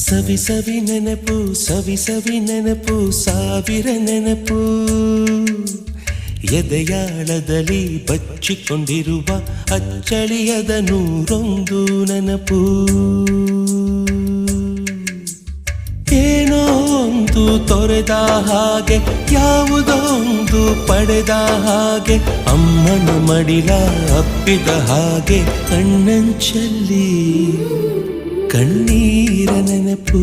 ಸವಿ ಸವಿ ನೆನಪು ಸವಿ ಸವಿ ನೆನಪು ಸಾವಿರ ನೆನಪು ಎದೆಯಾಳದಲ್ಲಿ ಬಚ್ಚಿಕೊಂಡಿರುವ ಅಚ್ಚಳಿಯದ ನೂರೊಂದು ನೆನಪು ಏನೋ ಒಂದು ತೊರೆದ ಹಾಗೆ ಯಾವುದೋ ಒಂದು ಪಡೆದ ಹಾಗೆ ಅಮ್ಮನ ಮಡಿಲ ಅಪ್ಪಿದ ಹಾಗೆ ಕಣ್ಣಂಚಲ್ಲಿ ಕಣ್ಣೀರ ನೆನಪು